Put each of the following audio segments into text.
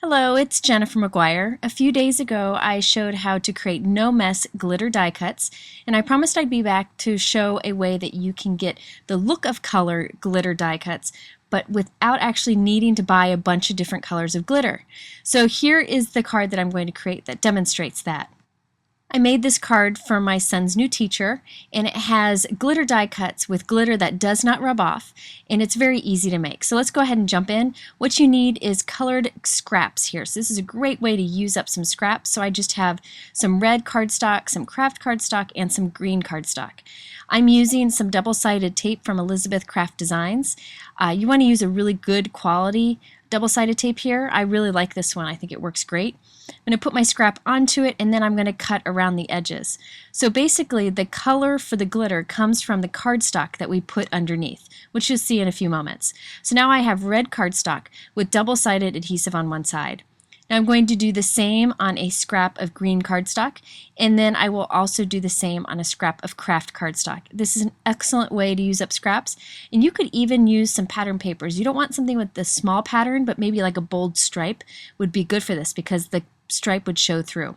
Hello, it's Jennifer McGuire. A few days ago, I showed how to create no-mess glitter die cuts, and I promised I'd be back to show a way that you can get the look of color glitter die cuts, but without actually needing to buy a bunch of different colors of glitter. So here is the card that I'm going to create that demonstrates that. I made this card for my son's new teacher, and it has glitter die cuts with glitter that does not rub off, and it's very easy to make. So let's go ahead and jump in. What you need is colored scraps here. So this is a great way to use up some scraps. So I just have some red cardstock, some craft cardstock, and some green cardstock. I'm using some double-sided tape from Elizabeth Craft Designs. You want to use a really good quality double-sided tape here. I really like this one. I think it works great. I'm going to put my scrap onto it, and then I'm going to cut around the edges. So basically the color for the glitter comes from the cardstock that we put underneath, which you'll see in a few moments. So now I have red cardstock with double-sided adhesive on one side. Now I'm going to do the same on a scrap of green cardstock, and then I will also do the same on a scrap of craft cardstock. This is an excellent way to use up scraps, and you could even use some pattern papers. You don't want something with the small pattern, but maybe like a bold stripe would be good for this because the stripe would show through.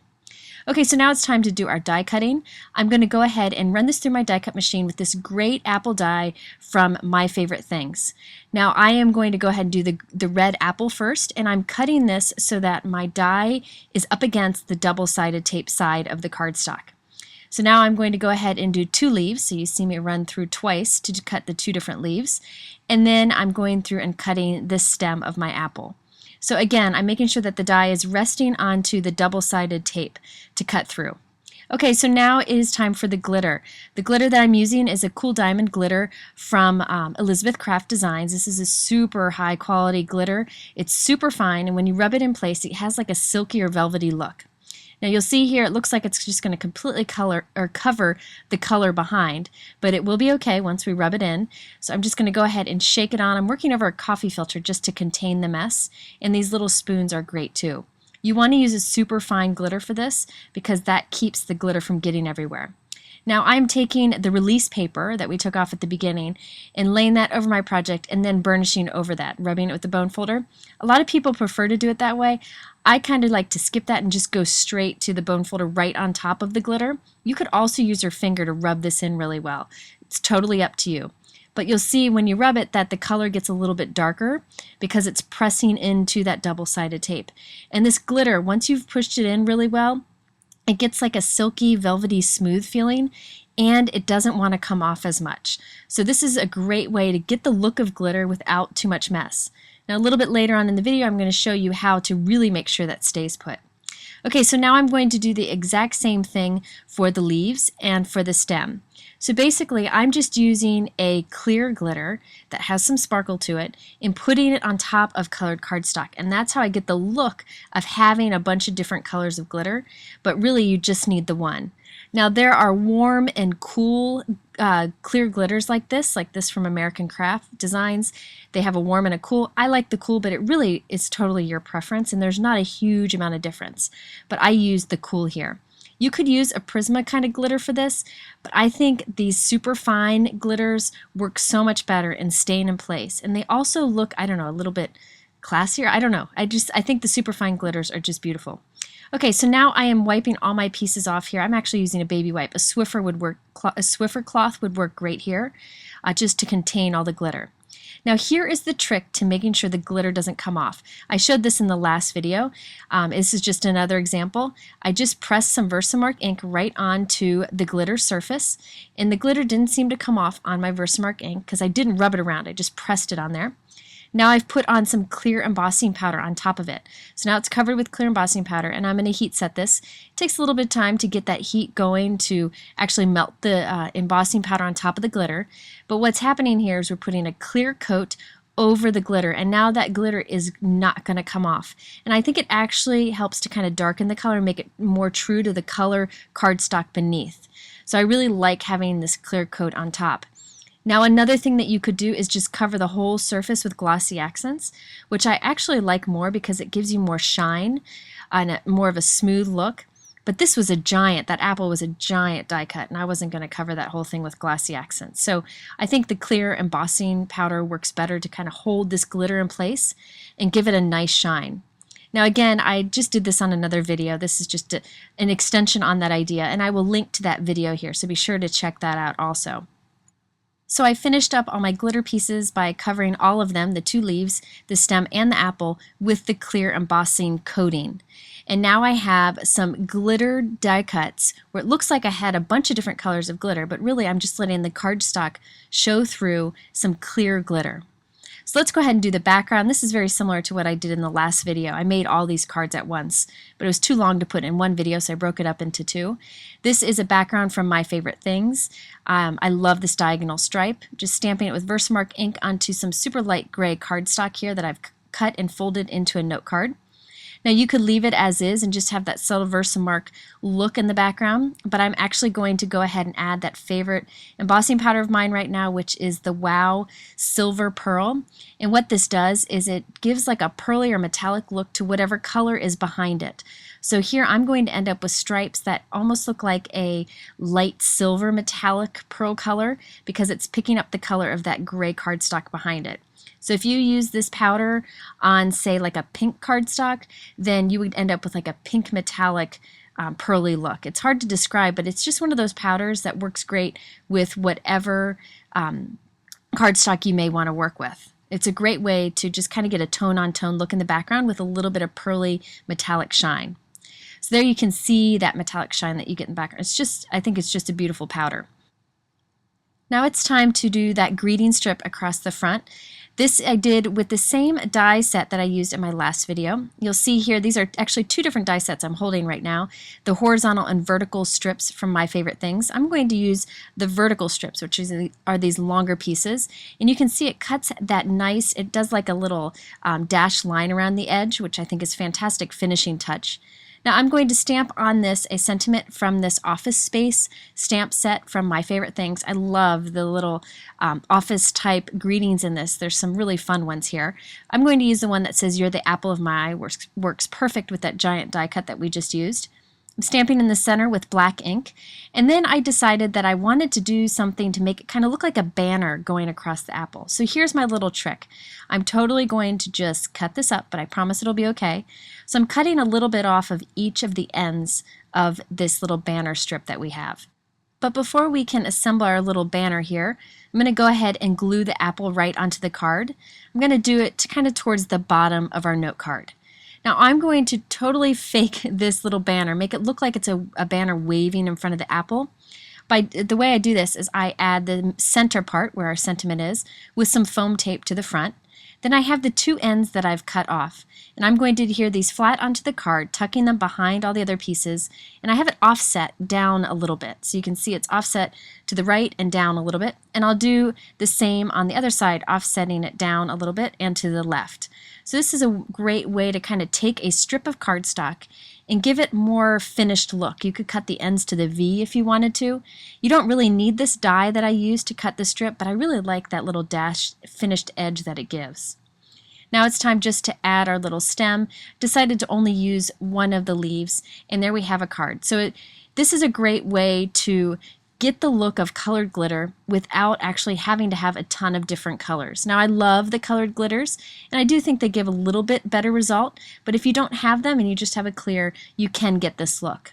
Okay, so now it's time to do our die cutting. I'm going to go ahead and run this through my die cut machine with this great apple die from My Favorite Things. Now I am going to go ahead and do the red apple first, and I'm cutting this so that my die is up against the double-sided tape side of the cardstock. So now I'm going to go ahead and do two leaves, so you see me run through twice to cut the two different leaves, and then I'm going through and cutting this stem of my apple. So again, I'm making sure that the die is resting onto the double-sided tape to cut through. Okay, so now it is time for the glitter. The glitter that I'm using is a cool diamond glitter from Elizabeth Craft Designs. This is a super high quality glitter. It's super fine, and when you rub it in place, it has like a silky or velvety look. Now you'll see here it looks like it's just going to completely cover the color behind, but it will be okay once we rub it in. So I'm just going to go ahead and shake it on. I'm working over a coffee filter just to contain the mess, and these little spoons are great too. You want to use a super fine glitter for this because that keeps the glitter from getting everywhere. Now I'm taking the release paper that we took off at the beginning and laying that over my project and then burnishing over that, rubbing it with the bone folder. A lot of people prefer to do it that way. I kind of like to skip that and just go straight to the bone folder right on top of the glitter. You could also use your finger to rub this in really well. It's totally up to you. But you'll see when you rub it that the color gets a little bit darker because it's pressing into that double-sided tape. And this glitter, once you've pushed it in really well, it gets like a silky, velvety, smooth feeling, and it doesn't want to come off as much. So this is a great way to get the look of glitter without too much mess. Now a little bit later on in the video, I'm going to show you how to really make sure that stays put. Okay, so now I'm going to do the exact same thing for the leaves and for the stem. So basically, I'm just using a clear glitter that has some sparkle to it and putting it on top of colored cardstock. And that's how I get the look of having a bunch of different colors of glitter, but really you just need the one. Now there are warm and cool clear glitters like this from American Craft Designs. They have a warm and a cool. I like the cool, but it really is totally your preference, and there's not a huge amount of difference. But I use the cool here. You could use a Prisma kind of glitter for this, but I think these super fine glitters work so much better in staying in place. And they also look, I don't know, a little bit classier. I don't know. I think the super fine glitters are just beautiful. Okay, so now I am wiping all my pieces off here. I'm actually using a baby wipe. A Swiffer would work. A Swiffer cloth would work great here, just to contain all the glitter. Now here is the trick to making sure the glitter doesn't come off. I showed this in the last video. This is just another example. I just pressed some versamark ink right onto the glitter surface, and the glitter didn't seem to come off on my versamark ink because I didn't rub it around. I just pressed it on there. Now I've put on some clear embossing powder on top of it. So now it's covered with clear embossing powder, and I'm going to heat set this. It takes a little bit of time to get that heat going to actually melt the embossing powder on top of the glitter. But what's happening here is we're putting a clear coat over the glitter, and now that glitter is not going to come off. And I think it actually helps to kind of darken the color and make it more true to the color cardstock beneath. So I really like having this clear coat on top. Now another thing that you could do is just cover the whole surface with glossy accents, which I actually like more because it gives you more shine and more of a smooth look. But this was a giant, that apple was a giant die cut, and I wasn't going to cover that whole thing with glossy accents. So I think the clear embossing powder works better to kind of hold this glitter in place and give it a nice shine. Now again, I just did this on another video. This is just an extension on that idea, and I will link to that video here, so be sure to check that out also. So I finished up all my glitter pieces by covering all of them, the 2 leaves, the stem, and the apple, with the clear embossing coating. And now I have some glitter die cuts where it looks like I had a bunch of different colors of glitter, but really I'm just letting the cardstock show through some clear glitter. So let's go ahead and do the background. This is very similar to what I did in the last video. I made all these cards at once, but it was too long to put in one video, so I broke it up into 2. This is a background from My Favorite Things. I love this diagonal stripe. Just stamping it with Versamark ink onto some super light gray cardstock here that I've cut and folded into a note card. Now you could leave it as is and just have that subtle Versamark look in the background, but I'm actually going to go ahead and add that favorite embossing powder of mine right now, which is the Wow Silver Pearl. And what this does is it gives like a pearly or metallic look to whatever color is behind it. So here I'm going to end up with stripes that almost look like a light silver metallic pearl color because it's picking up the color of that gray cardstock behind it. So if you use this powder on, say, like a pink cardstock, then you would end up with like a pink metallic pearly look. It's hard to describe, but it's just one of those powders that works great with whatever cardstock you may want to work with. It's a great way to just kind of get a tone-on-tone look in the background with a little bit of pearly metallic shine. So there you can see that metallic shine that you get in the background. It's just, I think it's just a beautiful powder. Now it's time to do that greeting strip across the front. This I did with the same die set that I used in my last video. You'll see here, these are actually 2 different die sets I'm holding right now, the horizontal and vertical strips from My Favorite Things. I'm going to use the vertical strips, which are these longer pieces, and you can see it cuts that nice, it does like a little dashed line around the edge, which I think is a fantastic finishing touch. Now I'm going to stamp on this a sentiment from this Office Space stamp set from My Favorite Things. I love the little office type greetings in this. There's some really fun ones here. I'm going to use the one that says "You're the apple of my eye." Works perfect with that giant die cut that we just used. I'm stamping in the center with black ink, and then I decided that I wanted to do something to make it kind of look like a banner going across the apple. So here's my little trick. I'm totally going to just cut this up, but I promise it'll be okay. So I'm cutting a little bit off of each of the ends of this little banner strip that we have. But before we can assemble our little banner here, I'm going to go ahead and glue the apple right onto the card. I'm going to do it kind of towards the bottom of our note card. Now I'm going to totally fake this little banner, make it look like it's a banner waving in front of the apple. The way I do this is I add the center part, where our sentiment is, with some foam tape to the front. Then I have the 2 ends that I've cut off, and I'm going to adhere these flat onto the card, tucking them behind all the other pieces, and I have it offset down a little bit. So you can see it's offset to the right and down a little bit, and I'll do the same on the other side, offsetting it down a little bit and to the left. So this is a great way to kind of take a strip of cardstock and give it more finished look. You could cut the ends to the V if you wanted to. You don't really need this die that I used to cut the strip, but I really like that little dashed finished edge that it gives. Now it's time just to add our little stem. Decided to only use one of the leaves, and there we have a card. So this is a great way to get the look of colored glitter without actually having to have a ton of different colors. Now I love the colored glitters, and I do think they give a little bit better result, but if you don't have them and you just have a clear, you can get this look.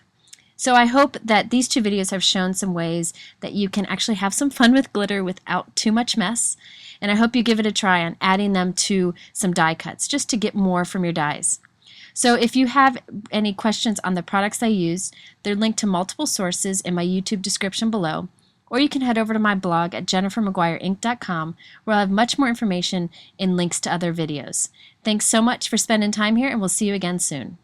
So I hope that these 2 videos have shown some ways that you can actually have some fun with glitter without too much mess, and I hope you give it a try on adding them to some die cuts just to get more from your dies. So if you have any questions on the products I use, they're linked to multiple sources in my YouTube description below, or you can head over to my blog at jennifermcguireinc.com, where I'll have much more information and links to other videos. Thanks so much for spending time here, and we'll see you again soon.